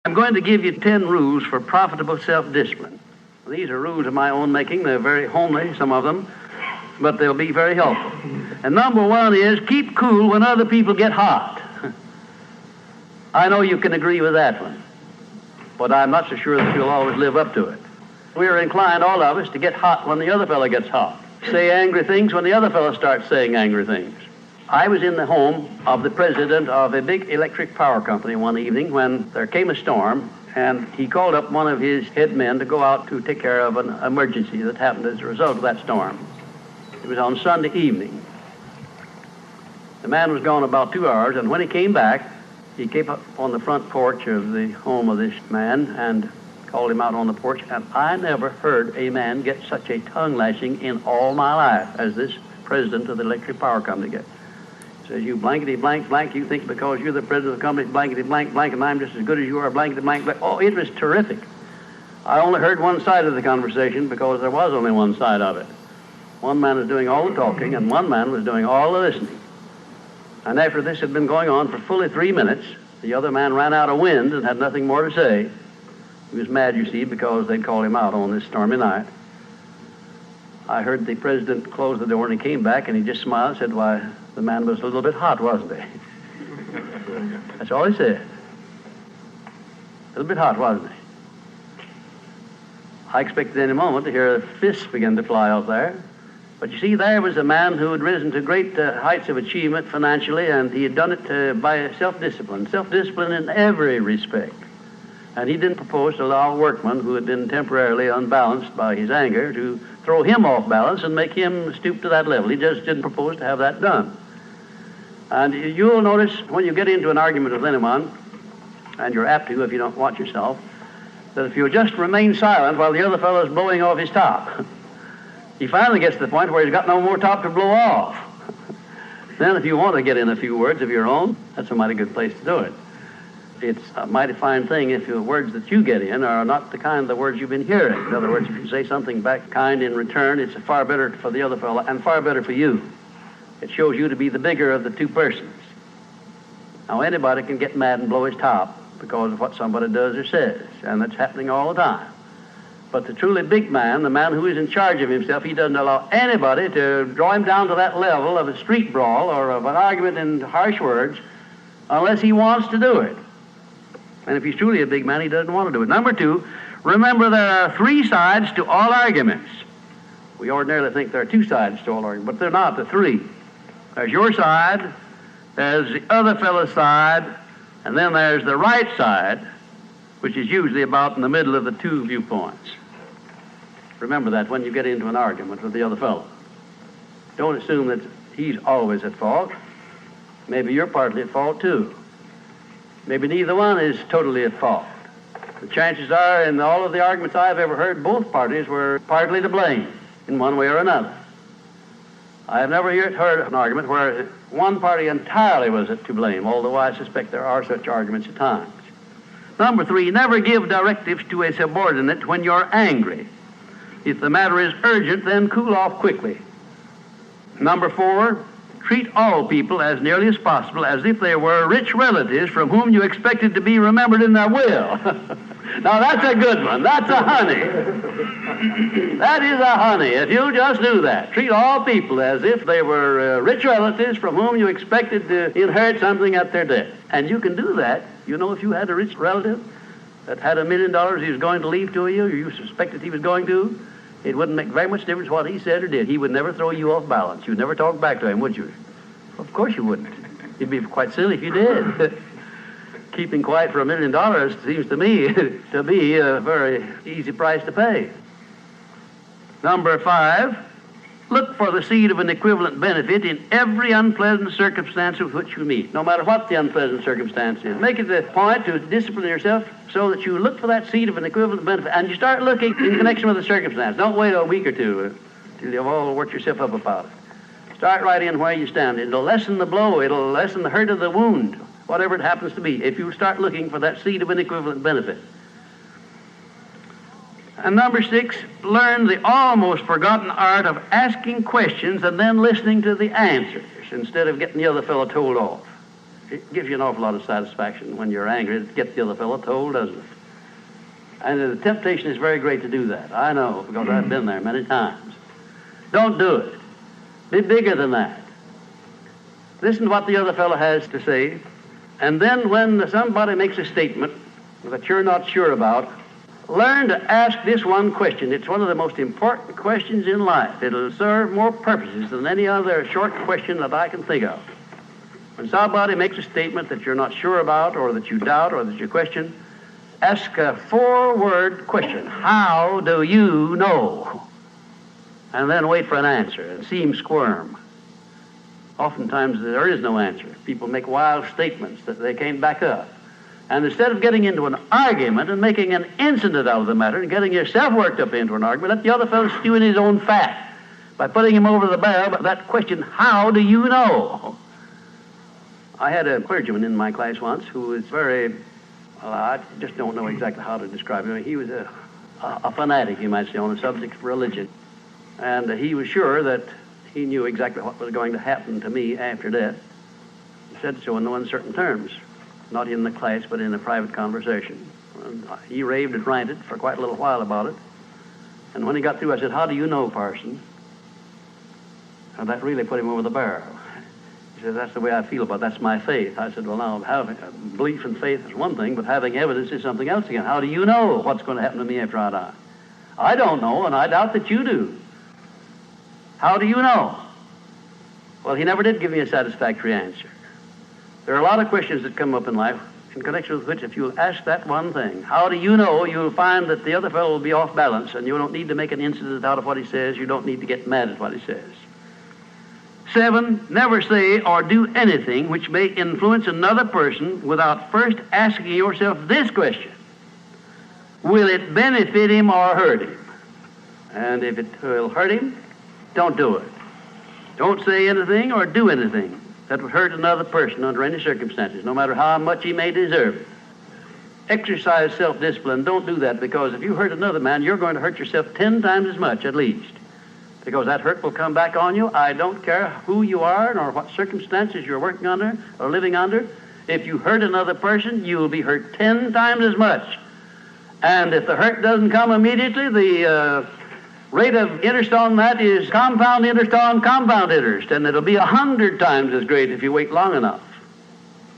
I'm going to give you 10 rules for profitable self-discipline. These are rules of my own making. They're very homely, some of them, but they'll be very helpful. And number one is keep cool when other people get hot. I know you can agree with that one, but I'm not so sure that you'll always live up to it. We're inclined, all of us, to get hot when the other fellow gets hot. Say angry things when the other fellow starts saying angry things. I was in the home of the president of a big electric power company one evening when there came a storm, and he called up one of his head men to go out to take care of an emergency that happened as a result of that storm. It was on Sunday evening. The man was gone about 2 hours, and when he came back, he came up on the front porch of the home of this man and called him out on the porch, and I never heard a man get such a tongue lashing in all my life as this president of the electric power company gets. He says, you blankety blank blank, you think because you're the president of the company, blankety blank blank, and I'm just as good as you are, blankety blank blank. Oh, it was terrific. I only heard one side of the conversation because there was only one side of it. One man was doing all the talking, and one man was doing all the listening. And after this had been going on for fully 3 minutes, the other man ran out of wind and had nothing more to say. He was mad, you see, because they'd called him out on this stormy night. I heard the president close the door, and he came back, and he just smiled and said, why, the man was a little bit hot, wasn't he? That's all he said. A little bit hot, wasn't he? I expected any moment to hear fists begin to fly out there. But you see, there was a man who had risen to great heights of achievement financially, and he had done it by self-discipline in every respect. And he didn't propose to allow a workman who had been temporarily unbalanced by his anger to throw him off balance and make him stoop to that level. He just didn't propose to have that done. And you'll notice when you get into an argument with anyone, and you're apt to if you don't watch yourself, that if you'll just remain silent while the other fellow's blowing off his top, he finally gets to the point where he's got no more top to blow off. Then if you want to get in a few words of your own, that's a mighty good place to do it. It's a mighty fine thing if the words that you get in are not the kind of the words you've been hearing. In other words, if you say something back kind in return, it's far better for the other fellow and far better for you. It shows you to be the bigger of the two persons. Now, anybody can get mad and blow his top because of what somebody does or says, and that's happening all the time. But the truly big man, the man who is in charge of himself, he doesn't allow anybody to draw him down to that level of a street brawl or of an argument in harsh words unless he wants to do it. And if he's truly a big man, he doesn't want to do it. Number two, remember there are 3 sides to all arguments. We ordinarily think there are 2 sides to all arguments, but they're not. They're 3. There's your side, there's the other fellow's side, and then there's the right side, which is usually about in the middle of the 2 viewpoints. Remember that when you get into an argument with the other fellow. Don't assume that he's always at fault. Maybe you're partly at fault too. Maybe neither one is totally at fault. The chances are, in all of the arguments I've ever heard, both parties were partly to blame in one way or another. I have never heard an argument where one party entirely was to blame, although I suspect there are such arguments at times. Number 3, never give directives to a subordinate when you're angry. If the matter is urgent, then cool off quickly. Number 4, treat all people as nearly as possible as if they were rich relatives from whom you expected to be remembered in their will. Now that's a good one. That's a honey. That is a honey. If you just do that, treat all people as if they were rich relatives from whom you expected to inherit something at their death. And you can do that. You know, if you had a rich relative that had $1 million he was going to leave to you, or you suspected he was going to, it wouldn't make very much difference what he said or did. He would never throw you off balance. You'd never talk back to him, would you? Of course you wouldn't. You'd be quite silly if you did. Keeping quiet for $1 million seems to me to be a very easy price to pay. Number 5, look for the seed of an equivalent benefit in every unpleasant circumstance with which you meet, no matter what the unpleasant circumstance is. Make it a point to discipline yourself so that you look for that seed of an equivalent benefit, and you start looking in connection with the circumstance. Don't wait a week or two till you've all worked yourself up about it. Start right in where you stand. It'll lessen the blow. It'll lessen the hurt of the wound, whatever it happens to be, if you start looking for that seed of an equivalent benefit. And number 6, learn the almost forgotten art of asking questions and then listening to the answers instead of getting the other fellow told off. It gives you an awful lot of satisfaction when you're angry to get the other fellow told, doesn't it? And the temptation is very great to do that. I know, because I've been there many times. Don't do it. Be bigger than that. Listen to what the other fellow has to say, and then when somebody makes a statement that you're not sure about, learn to ask this one question. It's one of the most important questions in life. It'll serve more purposes than any other short question that I can think of. When somebody makes a statement that you're not sure about, or that you doubt, or that you question, ask a 4-word question. How do you know? And then wait for an answer and see him squirm. Oftentimes there is no answer. People make wild statements that they can't back up. And instead of getting into an argument and making an incident out of the matter and getting yourself worked up into an argument, let the other fellow stew in his own fat by putting him over the barrel. But that question, how do you know? I had a clergyman in my class once who was very, well, I just don't know exactly how to describe him. He was a fanatic, you might say, on the subject of religion. And he was sure that he knew exactly what was going to happen to me after death. He said so in no uncertain terms, not in the class, but in a private conversation. And he raved and ranted for quite a little while about it. And when he got through, I said, how do you know, parson? And that really put him over the barrel. He said, that's the way I feel about it. That's my faith. I said, well, now, having belief and faith is one thing, but having evidence is something else again. How do you know what's going to happen to me after I die? I don't know, and I doubt that you do. How do you know? Well, he never did give me a satisfactory answer. There are a lot of questions that come up in life in connection with which, if you'll ask that one thing, how do you know, you'll find that the other fellow will be off balance, and you don't need to make an incident out of what he says. You don't need to get mad at what he says. 7, never say or do anything which may influence another person without first asking yourself this question: will it benefit him or hurt him? And if it will hurt him, don't do it. Don't say anything or do anything that would hurt another person under any circumstances, no matter how much he may deserve it. Exercise self-discipline. Don't do that, because if you hurt another man, you're going to hurt yourself 10 times as much at least, because that hurt will come back on you. I don't care who you are nor what circumstances you're working under or living under. If you hurt another person, you will be hurt 10 times as much. And if the hurt doesn't come immediately, the rate of interest on that is compound interest on compound interest, and it'll be 100 times as great if you wait long enough.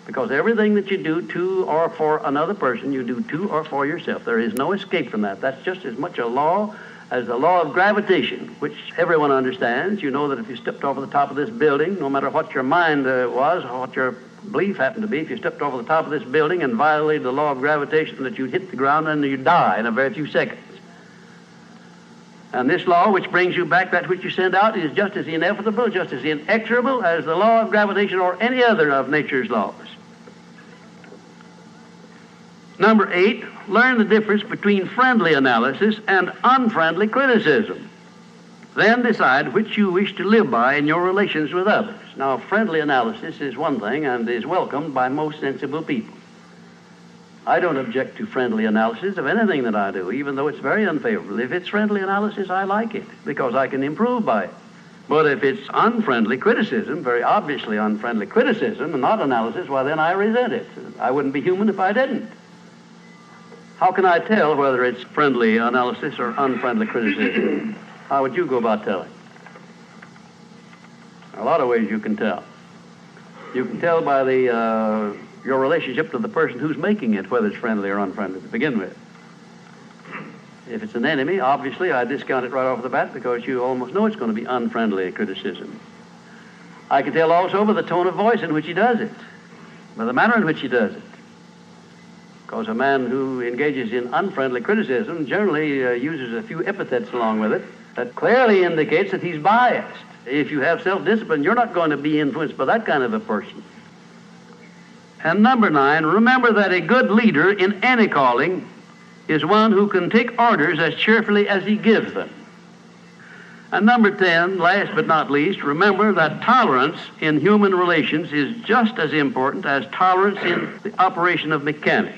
Because everything that you do to or for another person, you do to or for yourself. There is no escape from that. That's just as much a law as the law of gravitation, which everyone understands. You know that if you stepped over the top of this building, no matter what your mind was or what your belief happened to be, if you stepped over the top of this building and violated the law of gravitation, that you'd hit the ground and you'd die in a very few seconds. And this law, which brings you back that which you send out, is just as inevitable, just as inexorable as the law of gravitation or any other of nature's laws. Number 8, learn the difference between friendly analysis and unfriendly criticism. Then decide which you wish to live by in your relations with others. Now, friendly analysis is one thing and is welcomed by most sensible people. I don't object to friendly analysis of anything that I do, even though it's very unfavorable. If it's friendly analysis, I like it, because I can improve by it. But if it's unfriendly criticism, very obviously unfriendly criticism, and not analysis, well, then I resent it. I wouldn't be human if I didn't. How can I tell whether it's friendly analysis or unfriendly criticism? How would you go about telling? There are a lot of ways you can tell. You can tell by your relationship to the person who's making it, whether it's friendly or unfriendly to begin with. If it's an enemy, obviously I discount it right off the bat, because you almost know it's going to be unfriendly criticism. I can tell also by the tone of voice in which he does it, by the manner in which he does it. Because a man who engages in unfriendly criticism generally uses a few epithets along with it that clearly indicates that he's biased. If you have self-discipline, you're not going to be influenced by that kind of a person. And number 9, remember that a good leader in any calling is one who can take orders as cheerfully as he gives them. And number 10, last but not least, remember that tolerance in human relations is just as important as tolerance in the operation of mechanics.